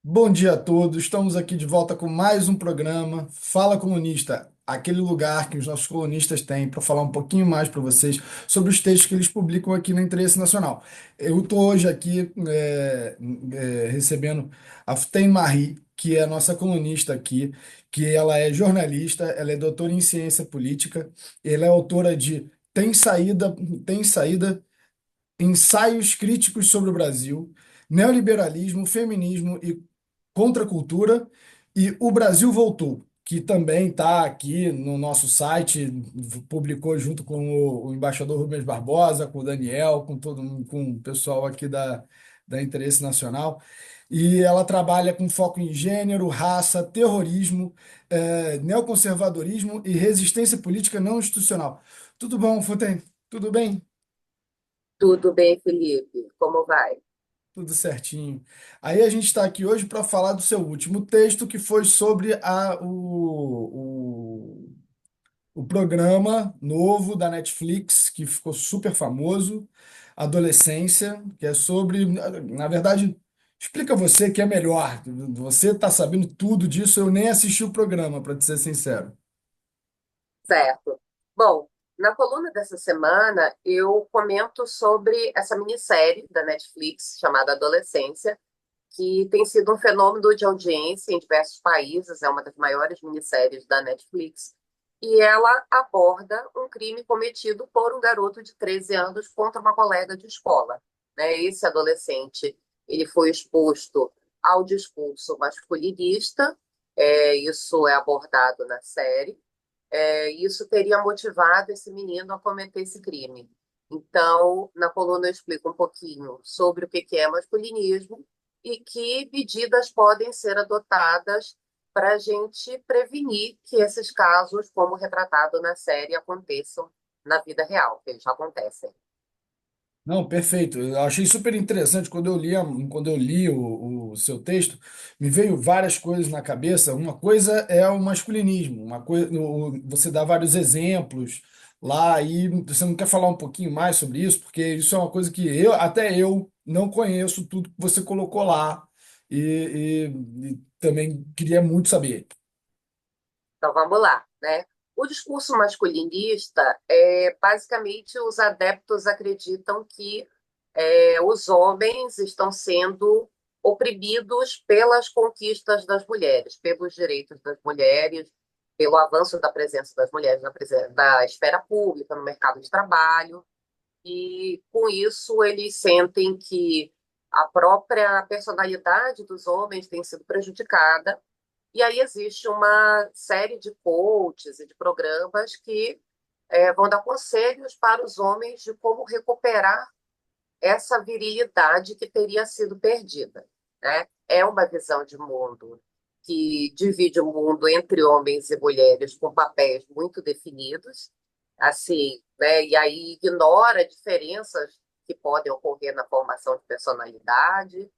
Bom dia a todos, estamos aqui de volta com mais um programa Fala Colunista, aquele lugar que os nossos colunistas têm para falar um pouquinho mais para vocês sobre os textos que eles publicam aqui no Interesse Nacional. Eu estou hoje aqui recebendo a Futen Marie, que é a nossa colunista aqui, que ela é jornalista, ela é doutora em ciência política, ela é autora de Tem Saída, Ensaios Críticos sobre o Brasil, Neoliberalismo, Feminismo e Contracultura e O Brasil Voltou, que também está aqui no nosso site, publicou junto com o embaixador Rubens Barbosa, com o Daniel, com todo mundo, com o pessoal aqui da Interesse Nacional. E ela trabalha com foco em gênero, raça, terrorismo, neoconservadorismo e resistência política não institucional. Tudo bom, Fontaine? Tudo bem? Tudo bem, Felipe? Como vai? Tudo certinho. Aí a gente está aqui hoje para falar do seu último texto, que foi sobre o programa novo da Netflix, que ficou super famoso, Adolescência, que é sobre. Na verdade, explica você que é melhor. Você está sabendo tudo disso, eu nem assisti o programa, para te ser sincero. Certo. Bom, na coluna dessa semana eu comento sobre essa minissérie da Netflix chamada Adolescência, que tem sido um fenômeno de audiência em diversos países, é uma das maiores minisséries da Netflix, e ela aborda um crime cometido por um garoto de 13 anos contra uma colega de escola. Né? Esse adolescente, ele foi exposto ao discurso masculinista, isso é abordado na série, isso teria motivado esse menino a cometer esse crime. Então, na coluna eu explico um pouquinho sobre o que é masculinismo e que medidas podem ser adotadas para a gente prevenir que esses casos, como retratado na série, aconteçam na vida real, que eles já acontecem. Não, perfeito. Eu achei super interessante quando eu li o seu texto, me veio várias coisas na cabeça. Uma coisa é o masculinismo, uma coisa, você dá vários exemplos lá e você não quer falar um pouquinho mais sobre isso, porque isso é uma coisa que até eu não conheço tudo que você colocou lá e também queria muito saber. Então, vamos lá, né? O discurso masculinista, basicamente, os adeptos acreditam que os homens estão sendo oprimidos pelas conquistas das mulheres, pelos direitos das mulheres, pelo avanço da presença das mulheres da esfera pública, no mercado de trabalho, e com isso eles sentem que a própria personalidade dos homens tem sido prejudicada, e aí existe uma série de coaches e de programas que vão dar conselhos para os homens de como recuperar essa virilidade que teria sido perdida, né? É uma visão de mundo que divide o mundo entre homens e mulheres com papéis muito definidos, assim, né? E aí ignora diferenças que podem ocorrer na formação de personalidade,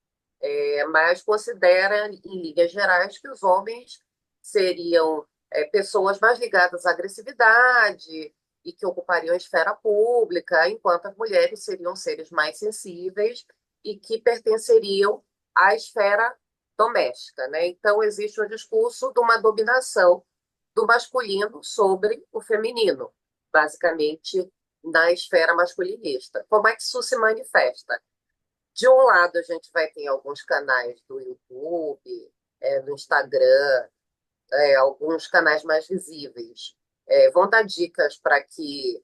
mas considera, em linhas gerais, que os homens seriam pessoas mais ligadas à agressividade e que ocupariam a esfera pública, enquanto as mulheres seriam seres mais sensíveis e que pertenceriam à esfera doméstica, né? Então, existe um discurso de uma dominação do masculino sobre o feminino, basicamente na esfera masculinista. Como é que isso se manifesta? De um lado, a gente vai ter alguns canais do YouTube, do Instagram, alguns canais mais visíveis. Vão dar dicas para que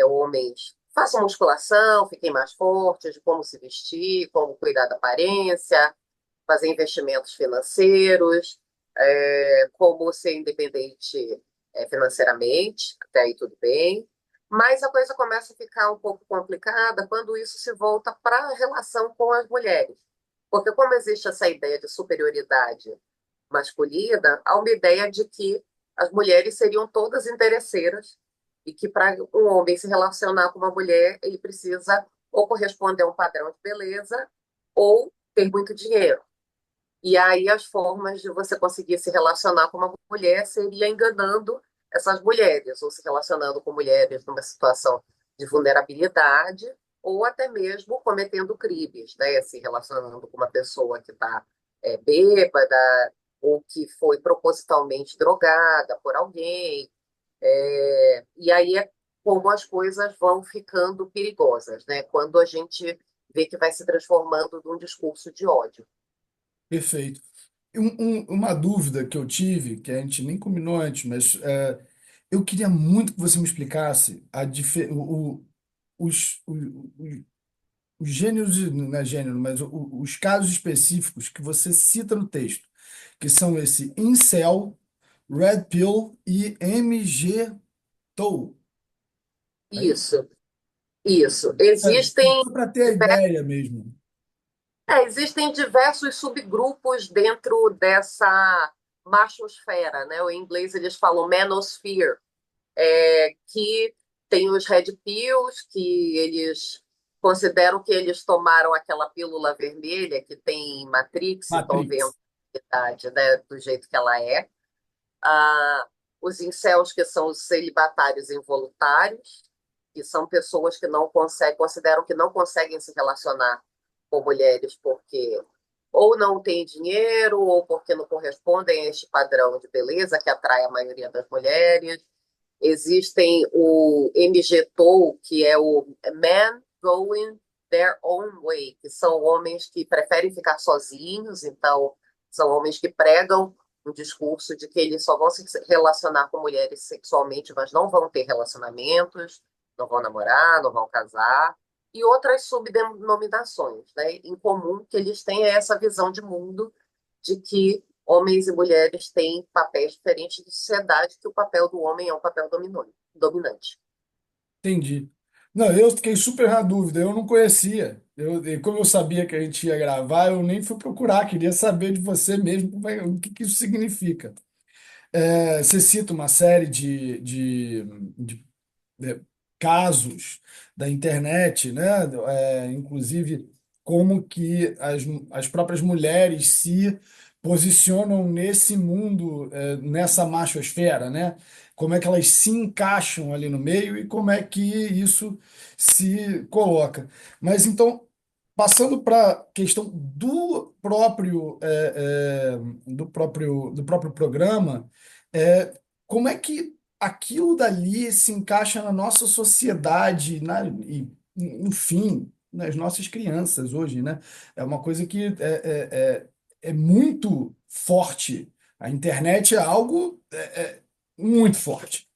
homens façam musculação, fiquem mais fortes, de como se vestir, como cuidar da aparência, fazer investimentos financeiros, como ser independente financeiramente, até aí tudo bem. Mas a coisa começa a ficar um pouco complicada quando isso se volta para a relação com as mulheres. Porque como existe essa ideia de superioridade masculina, há uma ideia de que as mulheres seriam todas interesseiras e que para um homem se relacionar com uma mulher, ele precisa ou corresponder a um padrão de beleza ou ter muito dinheiro. E aí as formas de você conseguir se relacionar com uma mulher seria enganando essas mulheres, ou se relacionando com mulheres numa situação de vulnerabilidade, ou até mesmo cometendo crimes, né? Se relacionando com uma pessoa que está bêbada ou que foi propositalmente drogada por alguém. E aí é como as coisas vão ficando perigosas, né? Quando a gente vê que vai se transformando num discurso de ódio. Perfeito. Uma dúvida que eu tive, que a gente nem combinou antes, mas eu queria muito que você me explicasse os, os gêneros, não é gênero, mas os casos específicos que você cita no texto, que são esse incel, red pill e MGTOW. Isso, isso. Só para ter a ideia mesmo. Existem diversos subgrupos dentro dessa machosfera, né? Em inglês eles falam manosphere, que tem os red pills, que eles consideram que eles tomaram aquela pílula vermelha que tem em Matrix e estão vendo Matrix. a realidade, né, do jeito que ela é. Ah, os incels, que são os celibatários involuntários, que são pessoas que não conseguem, consideram que não conseguem se relacionar com mulheres porque ou não têm dinheiro, ou porque não correspondem a este padrão de beleza que atrai a maioria das mulheres. Existem o MGTOW, que é o Men Going Their Own Way, que são homens que preferem ficar sozinhos, então são homens que pregam um discurso de que eles só vão se relacionar com mulheres sexualmente, mas não vão ter relacionamentos, não vão namorar, não vão casar, e outras subdenominações, né? Em comum que eles têm é essa visão de mundo de que homens e mulheres têm papéis diferentes de sociedade, que o papel do homem é um papel dominante. Entendi. Não, eu fiquei super na dúvida, eu não conhecia. E como eu sabia que a gente ia gravar, eu nem fui procurar, queria saber de você mesmo o que isso significa. Você cita uma série de é, casos da internet, né? Inclusive como que as próprias mulheres se posicionam nesse mundo, nessa machosfera, né? Como é que elas se encaixam ali no meio e como é que isso se coloca. Mas então, passando para a questão do próprio programa, como é que aquilo dali se encaixa na nossa sociedade, e, no fim, nas nossas crianças hoje, né? É uma coisa que é muito forte. A internet é algo muito forte.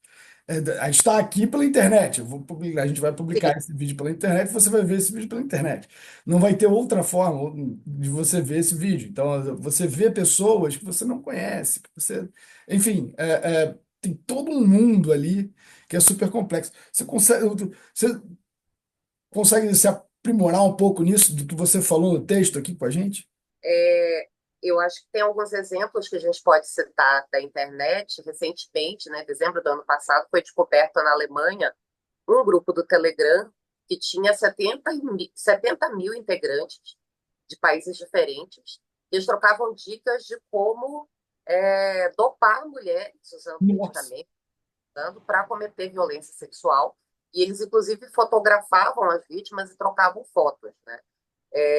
A gente está aqui pela internet. A gente vai publicar esse vídeo pela internet, você vai ver esse vídeo pela internet. Não vai ter outra forma de você ver esse vídeo. Então, você vê pessoas que você não conhece, enfim, tem todo um mundo ali que é super complexo. Você consegue se aprimorar um pouco nisso do que você falou no texto aqui com a gente? É, eu acho que tem alguns exemplos que a gente pode citar da internet. Recentemente, né, dezembro do ano passado, foi descoberto na Alemanha um grupo do Telegram que tinha 70 mil integrantes de países diferentes. Eles trocavam dicas de como dopar mulheres usando Nossa. medicamentos, para cometer violência sexual. E eles, inclusive, fotografavam as vítimas e trocavam fotos, né?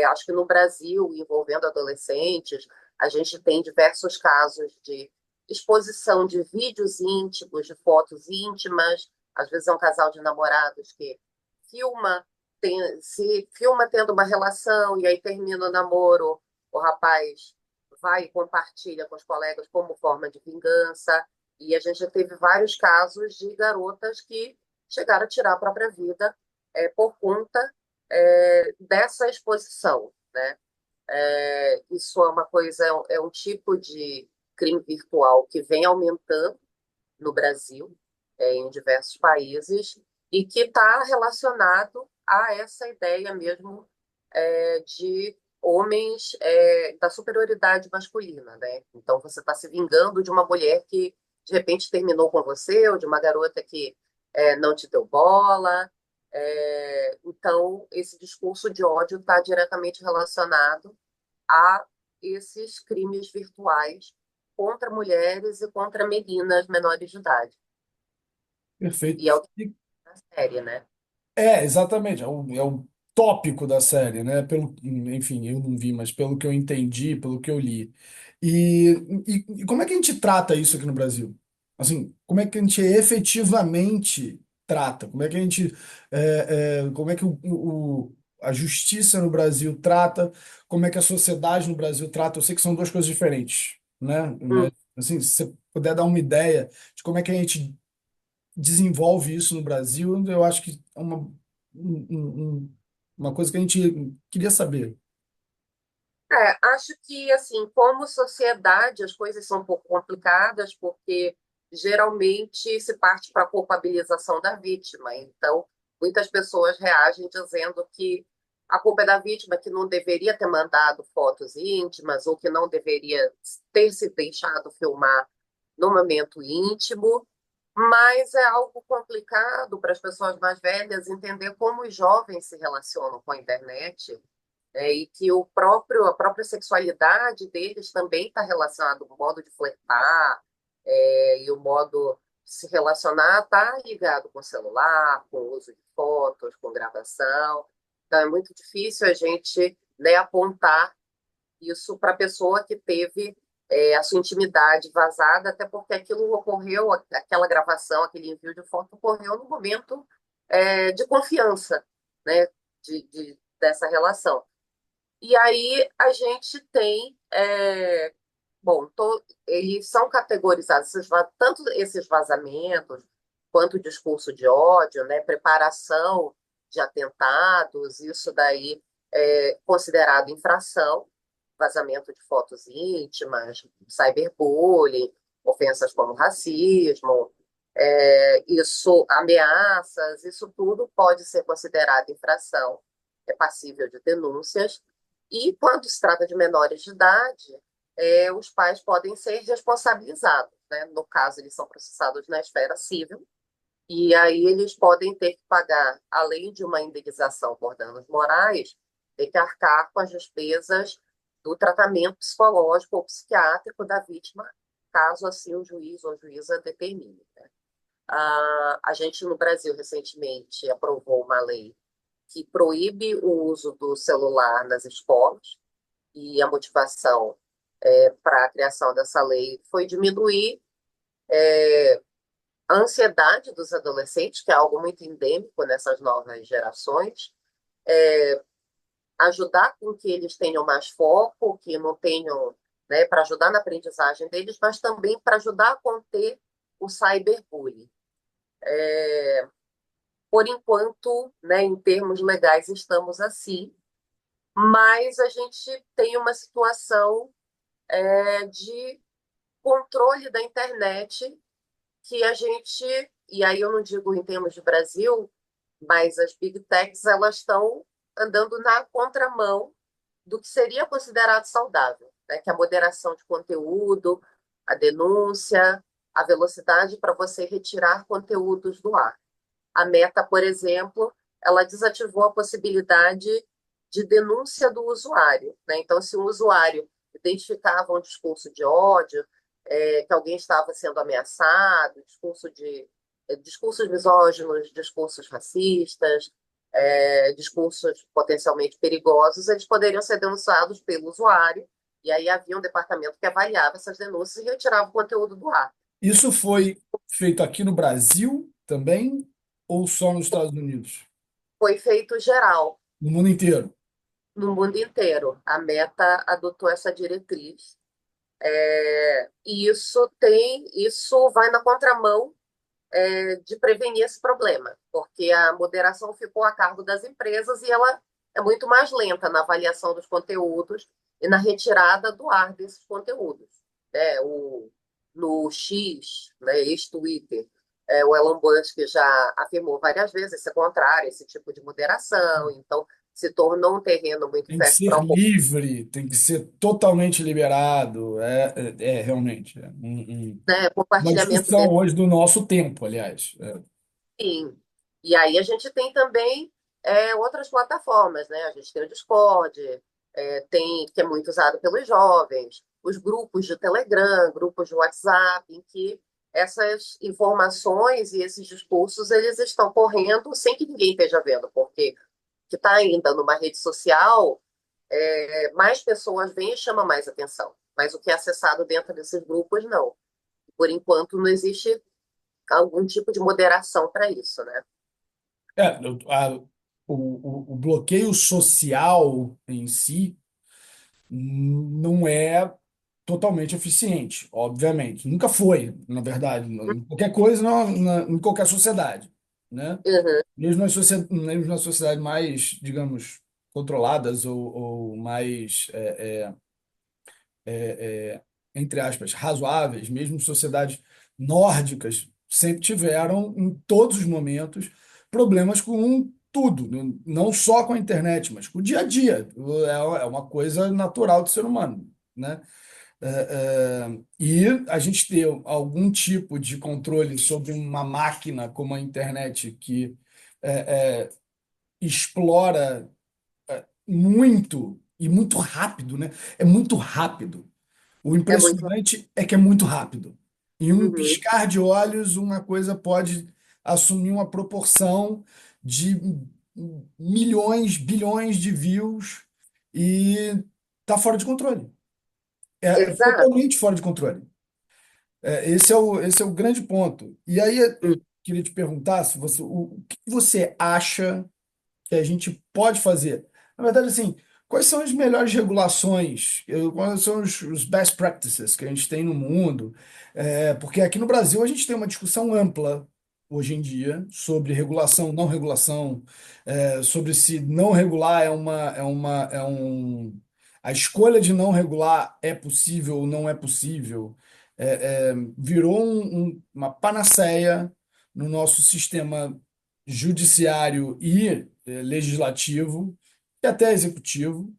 Acho que no Brasil, envolvendo adolescentes, a gente tem diversos casos de exposição de vídeos íntimos, de fotos íntimas. Às vezes é um casal de namorados que filma, se filma tendo uma relação e aí termina o namoro, o rapaz vai e compartilha com os colegas como forma de vingança. E a gente já teve vários casos de garotas que chegaram a tirar a própria vida por conta dessa exposição, né? Isso é uma coisa, é um tipo de crime virtual que vem aumentando no Brasil, em diversos países, e que está relacionado a essa ideia mesmo de homens, da superioridade masculina, né? Então você está se vingando de uma mulher que de repente terminou com você, ou de uma garota que não te deu bola. Então, esse discurso de ódio está diretamente relacionado a esses crimes virtuais contra mulheres e contra meninas menores de idade. Perfeito. E é o que é na série, né? Exatamente. tópico da série, né? Enfim, eu não vi, mas pelo que eu entendi, pelo que eu li. E, e como é que a gente trata isso aqui no Brasil? Assim, como é que a gente efetivamente trata? Como é que a gente, como é que a justiça no Brasil trata? Como é que a sociedade no Brasil trata? Eu sei que são duas coisas diferentes, né? Hum. Mas, assim, se você puder dar uma ideia de como é que a gente desenvolve isso no Brasil, eu acho que é uma coisa que a gente queria saber. Acho que, assim, como sociedade, as coisas são um pouco complicadas, porque geralmente se parte para a culpabilização da vítima. Então, muitas pessoas reagem dizendo que a culpa é da vítima, que não deveria ter mandado fotos íntimas, ou que não deveria ter se deixado filmar no momento íntimo. Mas é algo complicado para as pessoas mais velhas entender como os jovens se relacionam com a internet, e que a própria sexualidade deles também está relacionado o modo de flertar, e o modo de se relacionar está ligado com o celular, com o uso de fotos, com gravação. Então é muito difícil a gente, né, apontar isso para a pessoa que teve a sua intimidade vazada, até porque aquilo ocorreu, aquela gravação, aquele envio de foto ocorreu no momento de confiança, né, dessa relação. E aí a gente tem, bom, eles são categorizados, tanto esses vazamentos quanto o discurso de ódio, né, preparação de atentados, isso daí é considerado infração, vazamento de fotos íntimas, cyberbullying, ofensas como racismo, isso, ameaças, isso tudo pode ser considerado infração, é passível de denúncias. E quando se trata de menores de idade, os pais podem ser responsabilizados, né? No caso, eles são processados na esfera civil, e aí eles podem ter que pagar, além de uma indenização por danos morais, ter que arcar com as despesas do tratamento psicológico ou psiquiátrico da vítima, caso assim o juiz ou a juíza determine, né? A gente, no Brasil, recentemente aprovou uma lei que proíbe o uso do celular nas escolas, e a motivação para a criação dessa lei foi diminuir a ansiedade dos adolescentes, que é algo muito endêmico nessas novas gerações, ajudar com que eles tenham mais foco, que não tenham, né, para ajudar na aprendizagem deles, mas também para ajudar a conter o cyberbullying. Por enquanto, né, em termos legais, estamos assim, mas a gente tem uma situação de controle da internet que a gente, e aí eu não digo em termos de Brasil, mas as big techs elas estão andando na contramão do que seria considerado saudável, né? Que é a moderação de conteúdo, a denúncia, a velocidade para você retirar conteúdos do ar. A Meta, por exemplo, ela desativou a possibilidade de denúncia do usuário, né? Então, se um usuário identificava um discurso de ódio, que alguém estava sendo ameaçado, discursos misóginos, discursos racistas, discursos potencialmente perigosos, eles poderiam ser denunciados pelo usuário, e aí havia um departamento que avaliava essas denúncias e retirava o conteúdo do ar. Isso foi feito aqui no Brasil também ou só nos Estados Unidos? Foi feito geral, No mundo inteiro? no mundo inteiro. A Meta adotou essa diretriz. E isso vai na contramão, de prevenir esse problema, porque a moderação ficou a cargo das empresas e ela é muito mais lenta na avaliação dos conteúdos e na retirada do ar desses conteúdos. No X, né, ex-Twitter, o Elon Musk já afirmou várias vezes esse contrário, esse tipo de moderação, então se tornou um terreno muito Tem que fértil ser para o livre, tem que ser totalmente liberado. Realmente. Uma compartilhamento discussão desse hoje do nosso tempo, aliás. fim. E aí a gente tem também outras plataformas, né? A gente tem o Discord, que é muito usado pelos jovens, os grupos de Telegram, grupos de WhatsApp, em que essas informações e esses discursos eles estão correndo sem que ninguém esteja vendo, porque que está ainda numa rede social, mais pessoas vêm e chama mais atenção. Mas o que é acessado dentro desses grupos, não. Por enquanto, não existe algum tipo de moderação para isso, né? É, o bloqueio social em si não é totalmente eficiente, obviamente. Nunca foi, na verdade, em qualquer coisa, em qualquer sociedade, né? Uhum, Mesmo nas sociedades mais, digamos, controladas ou mais, entre aspas, razoáveis, mesmo sociedades nórdicas, sempre tiveram, em todos os momentos, problemas com tudo, não só com a internet, mas com o dia a dia. É uma coisa natural do ser humano, né? E a gente ter algum tipo de controle sobre uma máquina como a internet que é, explora muito e muito rápido, né? É muito rápido. O é muito. impressionante é que é muito rápido. Em um Uhum, piscar de olhos, uma coisa pode assumir uma proporção de milhões, bilhões de views e tá fora de controle. É exato. totalmente fora de controle. Esse é o grande ponto. E aí eu Uhum. queria te perguntar se o que você acha que a gente pode fazer? Na verdade, assim, quais são as melhores regulações? Quais são os best practices que a gente tem no mundo? Porque aqui no Brasil a gente tem uma discussão ampla hoje em dia sobre regulação, não regulação, sobre se não regular a escolha de não regular é possível ou não é possível. Virou uma panaceia no nosso sistema judiciário e legislativo e até executivo,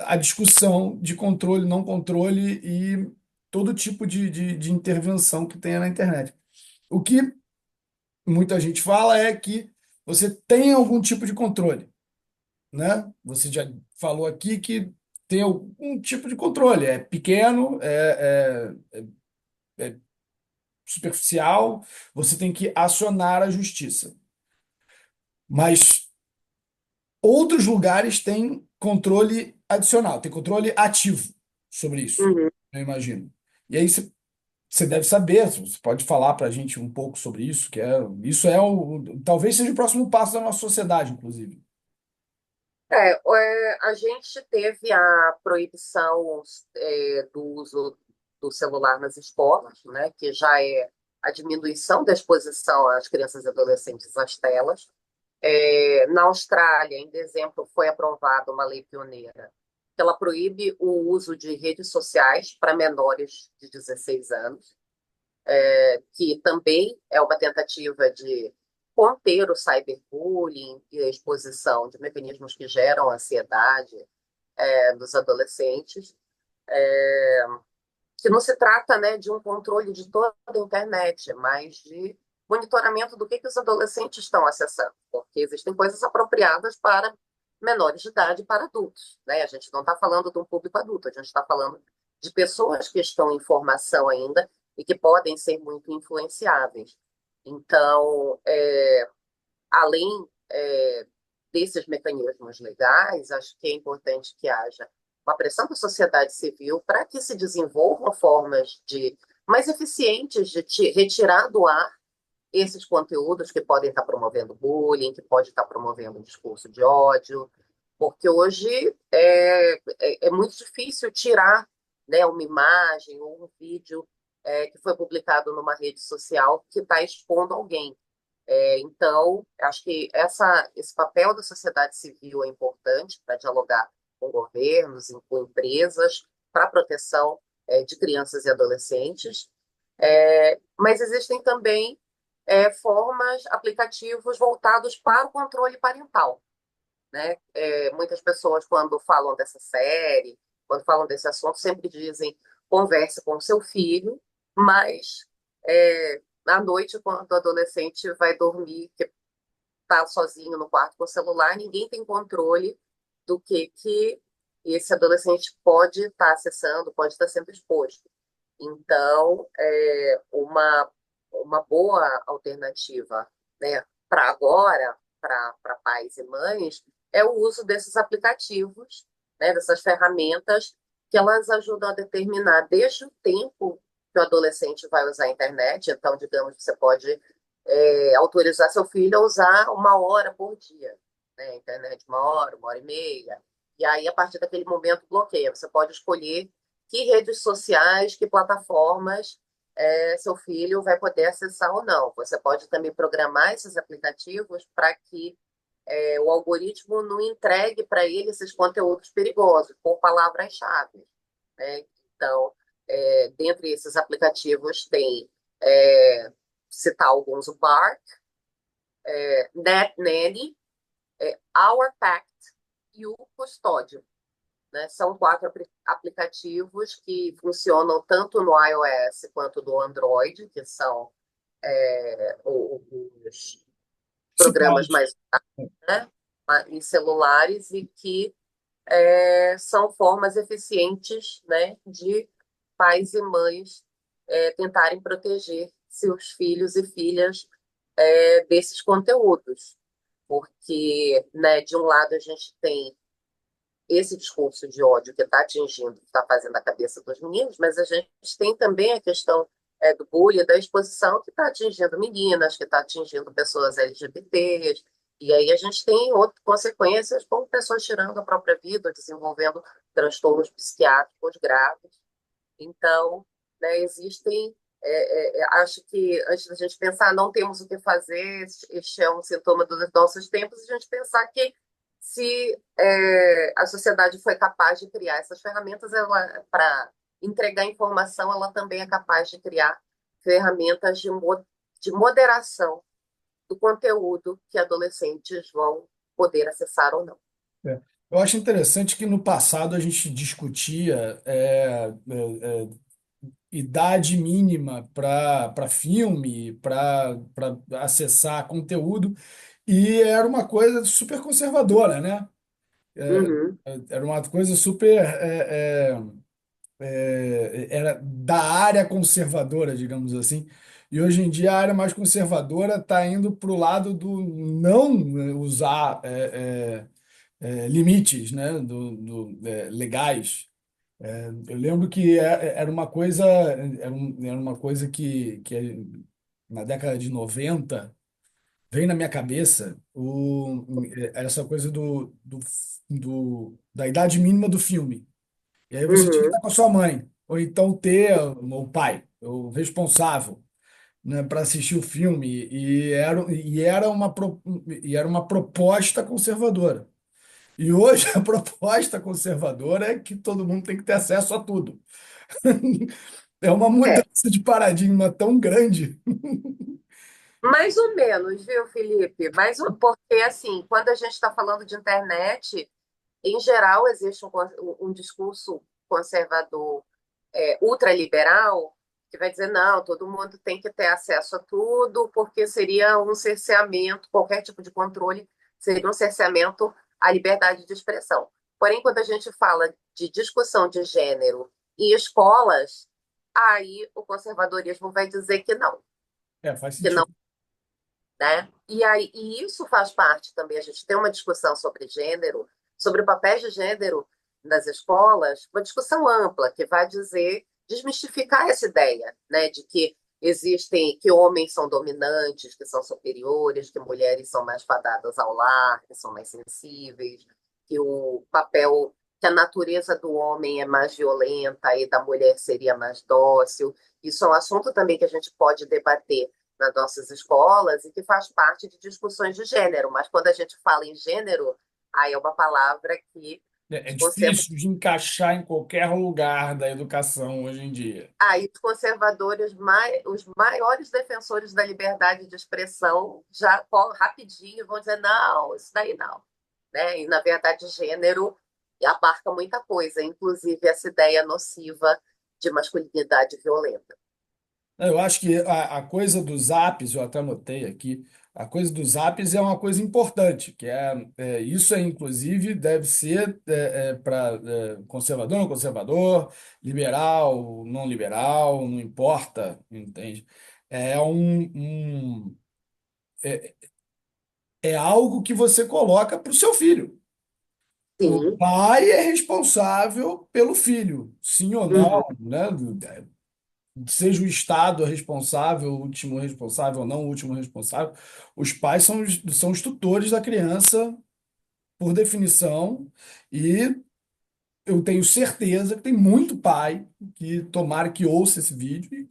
a discussão de controle, não controle e todo tipo de intervenção que tenha na internet. O que muita gente fala é que você tem algum tipo de controle, né? Você já falou aqui que tem algum tipo de controle, é pequeno, é superficial, você tem que acionar a justiça. Mas outros lugares têm controle adicional, tem controle ativo sobre isso, Uhum. eu imagino. E aí você deve saber, você pode falar para a gente um pouco sobre isso, isso é talvez seja o próximo passo da nossa sociedade, inclusive. A gente teve a proibição do uso do celular nas escolas, né, que já é a diminuição da exposição às crianças e adolescentes às telas. Na Austrália, em dezembro, foi aprovada uma lei pioneira que ela proíbe o uso de redes sociais para menores de 16 anos, que também é uma tentativa de conter o cyberbullying e a exposição de mecanismos que geram ansiedade dos adolescentes, que não se trata, né, de um controle de toda a internet, mas de monitoramento do que os adolescentes estão acessando, porque existem coisas apropriadas para menores de idade e para adultos, né? A gente não está falando de um público adulto, a gente está falando de pessoas que estão em formação ainda e que podem ser muito influenciáveis. Então, além desses mecanismos legais, acho que é importante que haja uma pressão da sociedade civil para que se desenvolvam formas mais eficientes de retirar do ar esses conteúdos que podem estar promovendo bullying, que pode estar promovendo um discurso de ódio, porque hoje é muito difícil tirar, né, uma imagem ou um vídeo que foi publicado numa rede social que está expondo alguém. Então, acho que esse papel da sociedade civil é importante para dialogar com governos, com empresas, para a proteção de crianças e adolescentes. Mas existem também formas, aplicativos voltados para o controle parental, né? Muitas pessoas, quando falam dessa série, quando falam desse assunto, sempre dizem converse com o seu filho, mas à noite, quando o adolescente vai dormir, que está sozinho no quarto com o celular, ninguém tem controle do que esse adolescente pode estar acessando, pode estar sendo exposto. Então, uma boa alternativa, né, para agora, para pais e mães, é o uso desses aplicativos, né, dessas ferramentas, que elas ajudam a determinar desde o tempo que o adolescente vai usar a internet. Então, digamos, você pode autorizar seu filho a usar 1 hora por dia, né, a internet 1 hora, 1 hora e meia. E aí, a partir daquele momento, bloqueia. Você pode escolher que redes sociais, que plataformas seu filho vai poder acessar ou não. Você pode também programar esses aplicativos para que o algoritmo não entregue para ele esses conteúdos perigosos, por palavras-chave, né? Então, dentre esses aplicativos tem, citar alguns, o Bark, NetNanny, Our Pact e o Custódio, né? São 4 aplicativos que funcionam tanto no iOS quanto no Android, que são os programas Principais. mais, né, em celulares e que são formas eficientes, né, de pais e mães tentarem proteger seus filhos e filhas desses conteúdos. Porque, né, de um lado a gente tem esse discurso de ódio que está atingindo, que está fazendo a cabeça dos meninos, mas a gente tem também a questão do bullying, da exposição, que está atingindo meninas, que está atingindo pessoas LGBTs, e aí a gente tem outras consequências, como pessoas tirando a própria vida, desenvolvendo transtornos psiquiátricos graves. Então, né, existem. Acho que antes da gente pensar, não temos o que fazer, este é um sintoma dos nossos tempos, a gente pensar que se a sociedade foi capaz de criar essas ferramentas ela para entregar informação, ela também é capaz de criar ferramentas de moderação do conteúdo que adolescentes vão poder acessar ou não. É. Eu acho interessante que no passado a gente discutia idade mínima para filme, para acessar conteúdo, e era uma coisa super conservadora, né? Uhum, Era uma coisa super. Era da área conservadora, digamos assim. E hoje em dia a área mais conservadora está indo para o lado do não usar limites, né, legais. Eu lembro que era uma coisa que na década de 90 veio na minha cabeça essa coisa da idade mínima do filme. E aí você tinha que estar uhum. com a sua mãe, ou então ter o pai, o responsável, né, para assistir o filme. E era uma proposta conservadora. E hoje a proposta conservadora é que todo mundo tem que ter acesso a tudo. É uma É, mudança de paradigma tão grande. mais ou menos, viu, Felipe? Porque, assim, quando a gente está falando de internet, em geral, existe um discurso conservador, ultraliberal, que vai dizer, não, todo mundo tem que ter acesso a tudo, porque seria um cerceamento, qualquer tipo de controle seria um cerceamento à liberdade de expressão. Porém, quando a gente fala de discussão de gênero em escolas, aí o conservadorismo vai dizer É, faz que não, sentido. né? E isso faz parte também. A gente tem uma discussão sobre gênero, sobre o papel de gênero nas escolas, uma discussão ampla que vai dizer, desmistificar essa ideia, né, de que existem, que homens são dominantes, que são superiores, que mulheres são mais fadadas ao lar, que são mais sensíveis, que o papel, que a natureza do homem é mais violenta e da mulher seria mais dócil. Isso é um assunto também que a gente pode debater nas nossas escolas e que faz parte de discussões de gênero. Mas quando a gente fala em gênero, aí é uma palavra que É os conservadores, difícil de encaixar em qualquer lugar da educação hoje em dia. os conservadores, os maiores defensores da liberdade de expressão, já rapidinho vão dizer, não, isso daí não. Né? E, na verdade, gênero abarca muita coisa, inclusive essa ideia nociva de masculinidade violenta. Eu acho que a coisa dos apps, eu até anotei aqui, a coisa dos apps é uma coisa importante, que isso inclusive deve ser para conservador, não conservador, liberal, não liberal, não importa, entende? É é algo que você coloca para o seu filho. O sim, pai é responsável pelo filho, sim ou não, uhum, né? Seja o Estado responsável, o último responsável ou não o último responsável, os pais são os tutores da criança, por definição, e eu tenho certeza que tem muito pai que tomara que ouça esse vídeo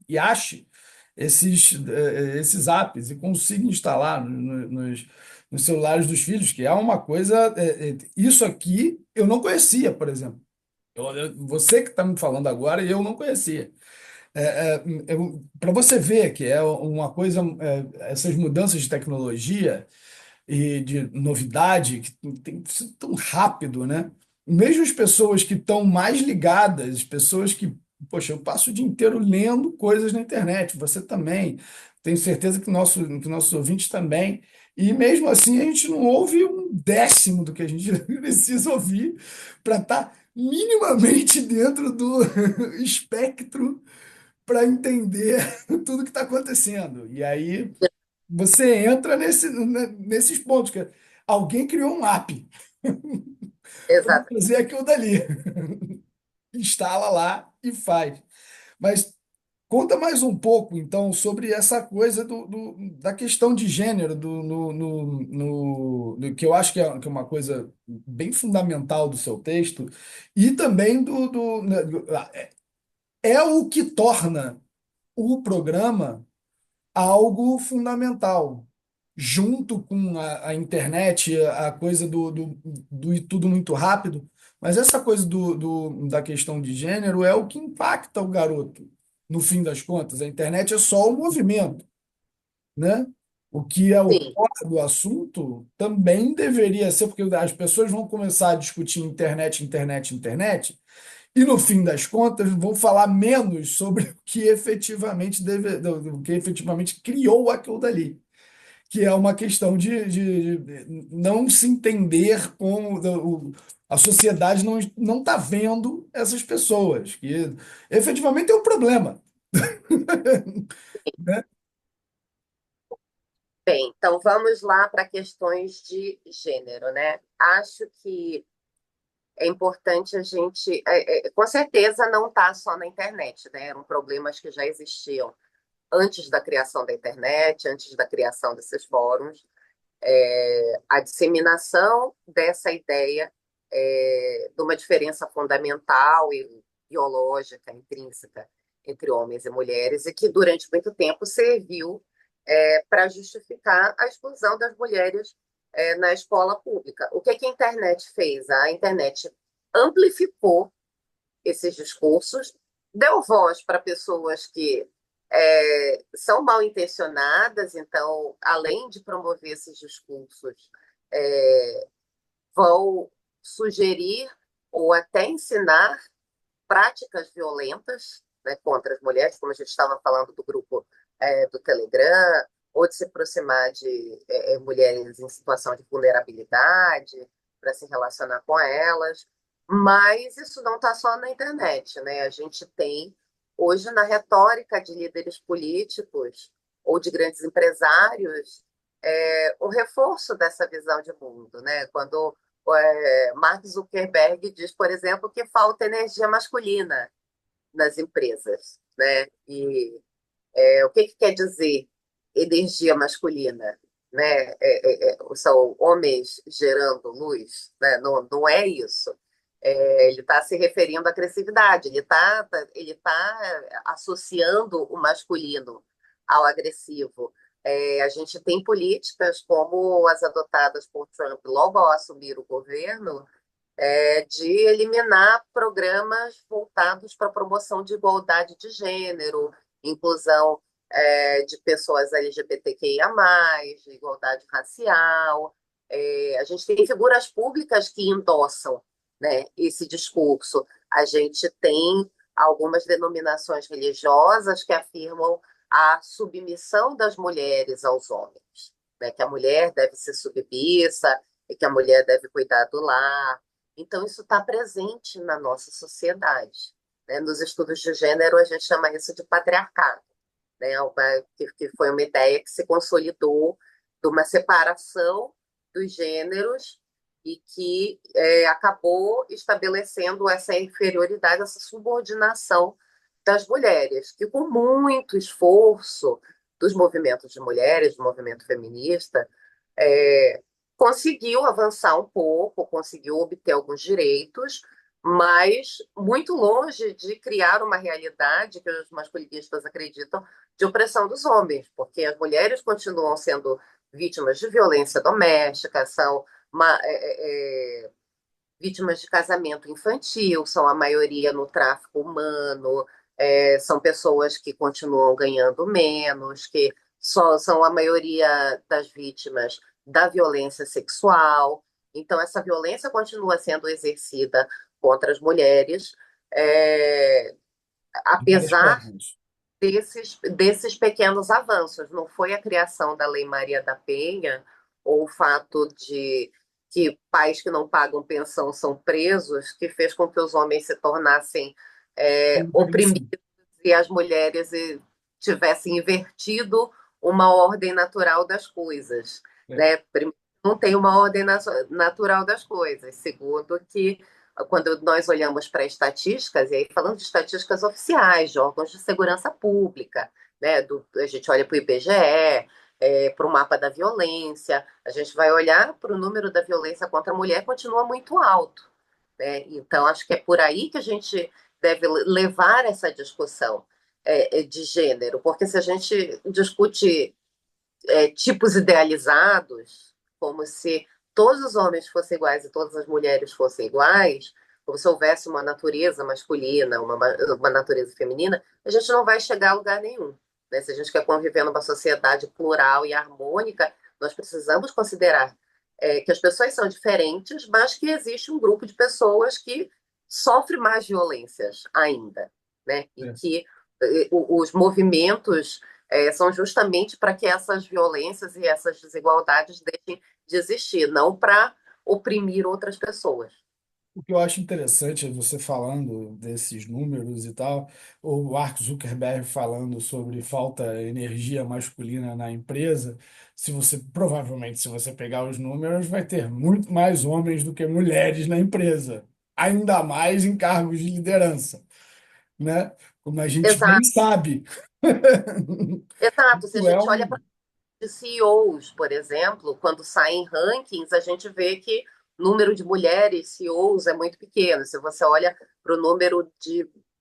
e ache esses apps e consiga instalar nos celulares dos filhos, que é uma coisa. Isso aqui eu não conhecia, por exemplo. Você que está me falando agora, eu não conhecia. Para você ver que é uma coisa, essas mudanças de tecnologia e de novidade que tem sido tão rápido, né? Mesmo as pessoas que estão mais ligadas, pessoas que, poxa, eu passo o dia inteiro lendo coisas na internet, você também, tenho certeza que nossos ouvintes também, e mesmo assim a gente não ouve um décimo do que a gente precisa ouvir para estar minimamente dentro do espectro para entender tudo que está acontecendo. E aí você entra nesses pontos, que alguém criou um app para exato. fazer aquilo dali. Instala lá e faz. Mas conta mais um pouco, então, sobre essa coisa da questão de gênero, que eu acho que é uma coisa bem fundamental do seu texto, e também é o que torna o programa algo fundamental. Junto com a internet, a coisa do ir tudo muito rápido, mas essa coisa da questão de gênero é o que impacta o garoto, no fim das contas. A internet é só o movimento, né? O que é o Sim, core do assunto também deveria ser, porque as pessoas vão começar a discutir internet, internet, internet, e no fim das contas vão falar menos sobre o que efetivamente do que efetivamente criou aquilo dali, que é uma questão de não se entender como a sociedade não está vendo essas pessoas, que efetivamente é um problema, né? bem, então vamos lá para questões de gênero, né? Acho que é importante a gente, com certeza não está só na internet, né? Eram problemas que já existiam antes da criação da internet, antes da criação desses fóruns. A disseminação dessa ideia de uma diferença fundamental e biológica, intrínseca, entre homens e mulheres, e que durante muito tempo serviu para justificar a exclusão das mulheres na escola pública. O que, que a internet fez? A internet amplificou esses discursos, deu voz para pessoas que são mal intencionadas, então, além de promover esses discursos, é, vão sugerir ou até ensinar práticas violentas, né, contra as mulheres, como a gente estava falando do grupo do Telegram, ou de se aproximar de mulheres em situação de vulnerabilidade para se relacionar com elas. Mas isso não está só na internet, né? A gente tem hoje na retórica de líderes políticos ou de grandes empresários o reforço dessa visão de mundo, né? Quando Mark Zuckerberg diz, por exemplo, que falta energia masculina nas empresas, né? E o que, que quer dizer energia masculina? Né? São homens gerando luz? Né? Não, não é isso. Ele está se referindo à agressividade, ele tá associando o masculino ao agressivo. A gente tem políticas como as adotadas por Trump logo ao assumir o governo, de eliminar programas voltados para a promoção de igualdade de gênero, inclusão de pessoas LGBTQIA+, de igualdade racial. A gente tem figuras públicas que endossam, né, esse discurso. A gente tem algumas denominações religiosas que afirmam a submissão das mulheres aos homens, né, que a mulher deve ser submissa e que a mulher deve cuidar do lar. Então, isso está presente na nossa sociedade. Né? Nos estudos de gênero, a gente chama isso de patriarcado, né? Que foi uma ideia que se consolidou de uma separação dos gêneros e que acabou estabelecendo essa inferioridade, essa subordinação das mulheres, que com muito esforço dos movimentos de mulheres, do movimento feminista, é, conseguiu avançar um pouco, conseguiu obter alguns direitos, mas muito longe de criar uma realidade que os masculinistas acreditam de opressão dos homens, porque as mulheres continuam sendo vítimas de violência doméstica, são vítimas de casamento infantil, são a maioria no tráfico humano, são pessoas que continuam ganhando menos, que só são a maioria das vítimas da violência sexual. Então, essa violência continua sendo exercida contra as mulheres, é, De várias apesar formas. desses pequenos avanços. Não foi a criação da Lei Maria da Penha ou o fato de que pais que não pagam pensão são presos que fez com que os homens se tornassem Muito oprimidos agressivo. e as mulheres tivessem invertido uma ordem natural das coisas, É. né? Primeiro, não tem uma ordem natural das coisas. Segundo, que quando nós olhamos para estatísticas, e aí falando de estatísticas oficiais, de órgãos de segurança pública, né, a gente olha para o IBGE, para o mapa da violência, a gente vai olhar para o número da violência contra a mulher, continua muito alto. Né? Então, acho que é por aí que a gente deve levar essa discussão de gênero, porque se a gente discute tipos idealizados, como se todos os homens fossem iguais e todas as mulheres fossem iguais, como se houvesse uma natureza masculina, uma natureza feminina, a gente não vai chegar a lugar nenhum. Né? Se a gente quer conviver numa sociedade plural e harmônica, nós precisamos considerar que as pessoas são diferentes, mas que existe um grupo de pessoas que sofre mais violências ainda, né? E É. que os movimentos são justamente para que essas violências e essas desigualdades deixem de existir, não para oprimir outras pessoas. O que eu acho interessante é você falando desses números e tal, o Mark Zuckerberg falando sobre falta de energia masculina na empresa. Se você provavelmente, se você pegar os números, vai ter muito mais homens do que mulheres na empresa, ainda mais em cargos de liderança, né? Como a gente bem Exato, sabe. exato. Se a Isso é gente olha para um. CEOs, por exemplo, quando saem rankings, a gente vê que o número de mulheres CEOs é muito pequeno. Se você olha para o número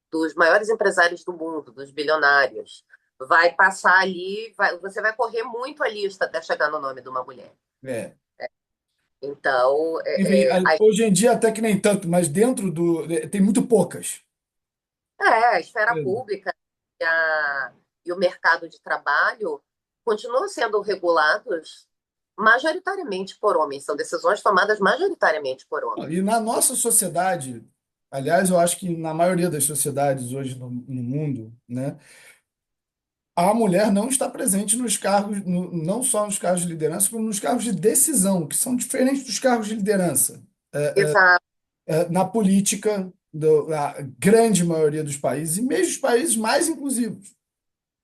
dos maiores empresários do mundo, dos bilionários, vai passar ali, você vai correr muito a lista até chegar no nome de uma mulher. É. Então, Enfim, hoje em dia até que nem tanto, mas dentro do. Tem muito poucas. a esfera pública e o mercado de trabalho continuam sendo regulados majoritariamente por homens, são decisões tomadas majoritariamente por homens. E na nossa sociedade, aliás, eu acho que na maioria das sociedades hoje no mundo, né, a mulher não está presente nos cargos, não só nos cargos de liderança, como nos cargos de decisão, que são diferentes dos cargos de liderança. Exato. Na política, da grande maioria dos países, e mesmo os países mais inclusivos,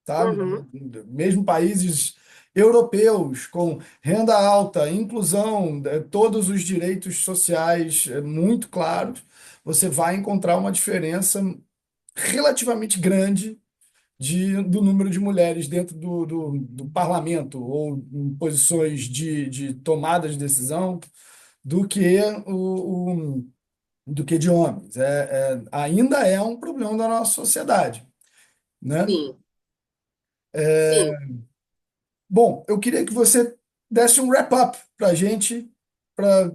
tá? Uhum. Mesmo países europeus com renda alta, inclusão, todos os direitos sociais muito claros, você vai encontrar uma diferença relativamente grande do número de mulheres dentro do parlamento ou em posições de tomada de decisão do que do que de homens. Ainda é um problema da nossa sociedade, né? Sim, sim. Bom, eu queria que você desse um wrap-up para a gente, para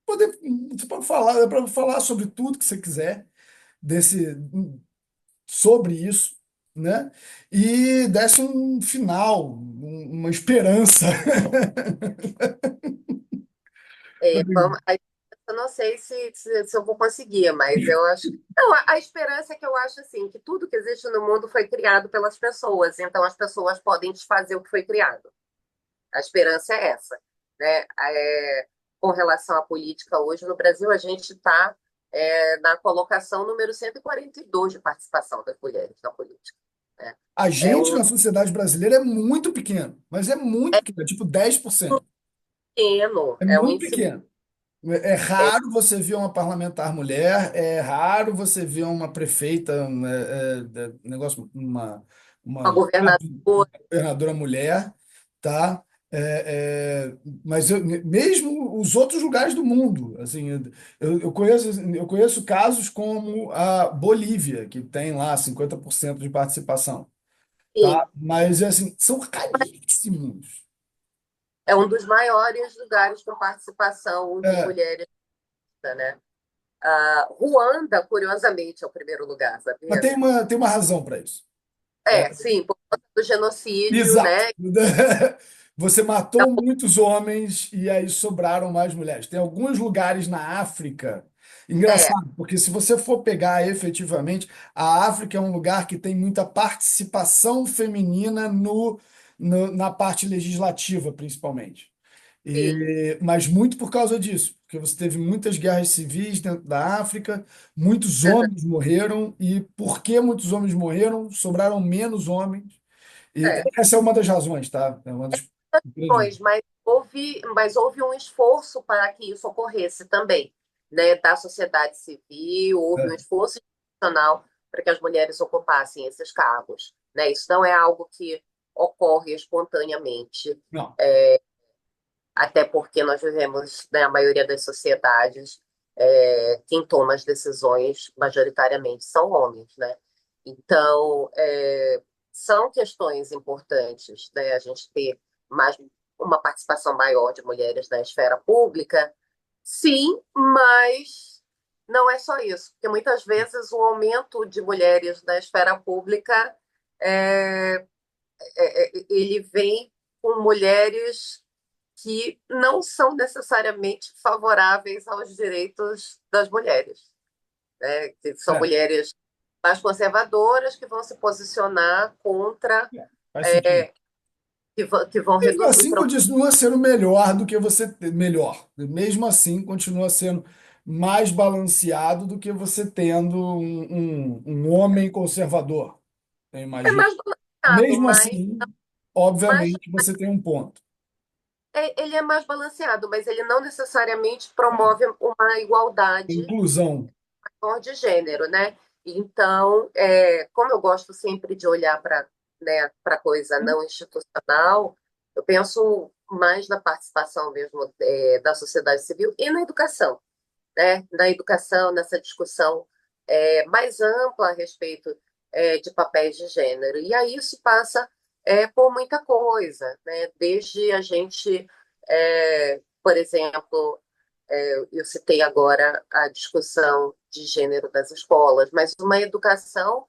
poder para falar sobre tudo que você quiser desse, sobre isso, né? E desse um final, uma esperança. Eu não sei se eu vou conseguir, mas eu acho. Não, a esperança é que eu acho assim, que tudo que existe no mundo foi criado pelas pessoas, então as pessoas podem desfazer o que foi criado. A esperança é essa, né? Com relação à política hoje no Brasil, a gente está na colocação número 142 de participação das mulheres na política. Né? A É gente um na sociedade brasileira é muito pequeno, mas é muito pequeno, é tipo 10%. pequeno, É é um muito índice pequeno. É raro você ver uma parlamentar mulher, é raro você ver uma prefeita, negócio, Uma uma governadora, governadora mulher, tá? Mas mesmo os outros lugares do mundo, assim, eu conheço casos como a Bolívia, que tem lá 50% de participação, sim, tá? Mas assim, são raríssimos. é um dos maiores lugares com participação de É, mulheres, né? Ruanda, curiosamente, é o primeiro lugar, mas sabia? tem uma razão para isso. É, Sim, por conta do genocídio, exato. né? Você matou muitos homens e aí sobraram mais mulheres. Tem alguns lugares na África. É, Engraçado, porque se você for pegar efetivamente, a África é um lugar que tem muita participação feminina na parte legislativa, principalmente. sim, Mas muito por causa disso, porque você teve muitas guerras civis dentro da África, muitos homens morreram, e porque muitos homens morreram, sobraram menos homens. E é. essa é uma das razões, tá? É uma das grandes. Mas houve um esforço para que isso ocorresse também, né? Da sociedade civil, houve um É, esforço institucional para que as mulheres ocupassem esses cargos, né? Isso não é algo que ocorre espontaneamente, não, até porque nós vivemos, né, a maioria das sociedades, quem toma as decisões majoritariamente são homens, né? Então, são questões importantes, né? A gente ter mais uma participação maior de mulheres na esfera pública, sim, mas não é só isso, porque muitas vezes o aumento de mulheres na esfera pública é, ele vem com mulheres que não são necessariamente favoráveis aos direitos das mulheres, né? Que são é, mulheres mais conservadoras que vão se posicionar contra, faz sentido. que vão Mesmo reduzir assim, continua sendo melhor do que você. Melhor. Mesmo assim, continua sendo mais balanceado do que você tendo um homem conservador, eu é imagino. mais balanceado, Mesmo mas, assim, mas obviamente, você tem um ponto. ele é mais balanceado, mas ele não necessariamente promove uma igualdade Inclusão. de gênero, né? Então, como eu gosto sempre de olhar para, né, para coisa não institucional, eu penso mais na participação mesmo, da sociedade civil e na educação, né? Na educação, nessa discussão mais ampla a respeito de papéis de gênero. E aí isso passa por muita coisa, né? Desde a gente, por exemplo, eu citei agora a discussão de gênero das escolas, mas uma educação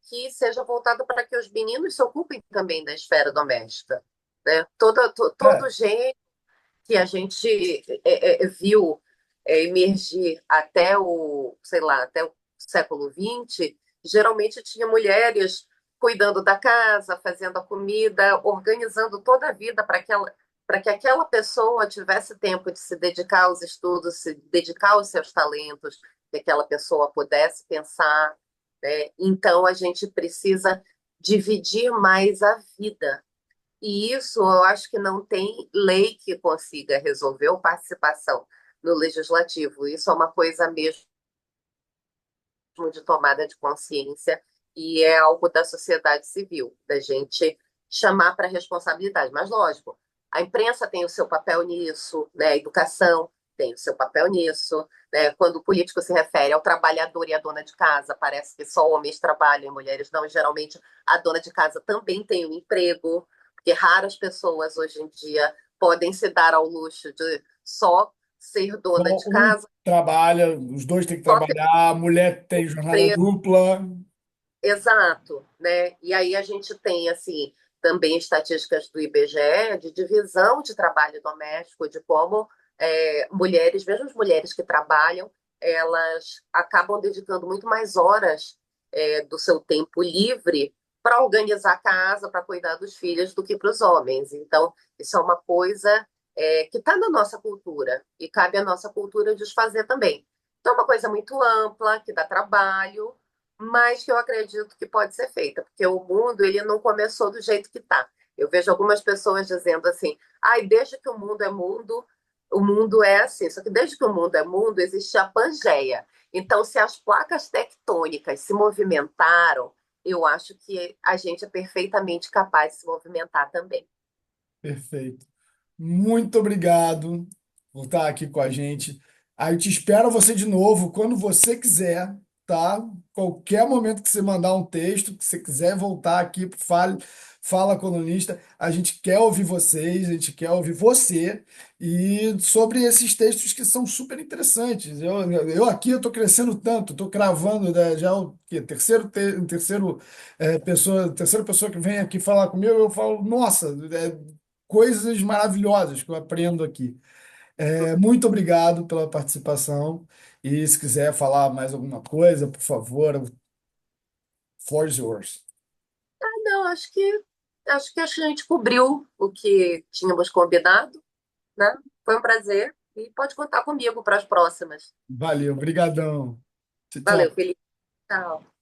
que seja voltada para que os meninos se ocupem também da esfera doméstica, né? Todo É, gênero que a gente viu emergir até sei lá, até o século XX, geralmente tinha mulheres cuidando da casa, fazendo a comida, organizando toda a vida para que aquela pessoa tivesse tempo de se dedicar aos estudos, se dedicar aos seus talentos, que aquela pessoa pudesse pensar, né? Então a gente precisa dividir mais a vida, e isso eu acho que não tem lei que consiga resolver, ou participação no legislativo. Isso é uma coisa mesmo de tomada de consciência e é algo da sociedade civil, da gente chamar para a responsabilidade. Mas, lógico, a imprensa tem o seu papel nisso, né? A educação tem o seu papel nisso, né? Quando o político se refere ao trabalhador e à dona de casa, parece que só homens trabalham e mulheres não. Geralmente, a dona de casa também tem um emprego, porque raras pessoas hoje em dia podem se dar ao luxo de só ser só dona de um casa, trabalha, os dois têm que só ter trabalhar, a mulher um tem jornada emprego. dupla. Exato, né? E aí a gente tem assim também estatísticas do IBGE de divisão de trabalho doméstico, de como mulheres, mesmo as mulheres que trabalham, elas acabam dedicando muito mais horas do seu tempo livre para organizar a casa, para cuidar dos filhos, do que para os homens. Então, isso é uma coisa que está na nossa cultura e cabe à nossa cultura desfazer também. Então, é uma coisa muito ampla, que dá trabalho, mas que eu acredito que pode ser feita, porque o mundo ele não começou do jeito que está. Eu vejo algumas pessoas dizendo assim: ai, desde que o mundo é mundo, o mundo é assim, só que desde que o mundo é mundo, existe a Pangeia. Então, se as placas tectônicas se movimentaram, eu acho que a gente é perfeitamente capaz de se movimentar também. Perfeito. Muito obrigado por estar aqui com a gente. Aí eu te espero você de novo quando você quiser, tá? Qualquer momento que você mandar um texto, que você quiser voltar aqui, fala colunista, a gente quer ouvir vocês, a gente quer ouvir você e sobre esses textos que são super interessantes. Eu aqui eu tô crescendo tanto, tô cravando, né, já o quê? Terceira pessoa que vem aqui falar comigo, eu falo, nossa, coisas maravilhosas que eu aprendo aqui. Muito obrigado pela participação. E se quiser falar mais alguma coisa, por favor, floor is yours. Não, acho que a gente cobriu o que tínhamos combinado, né? Foi um prazer e pode contar comigo para as próximas. Valeu, brigadão. Tchau, Valeu, tchau. Felipe. Tchau.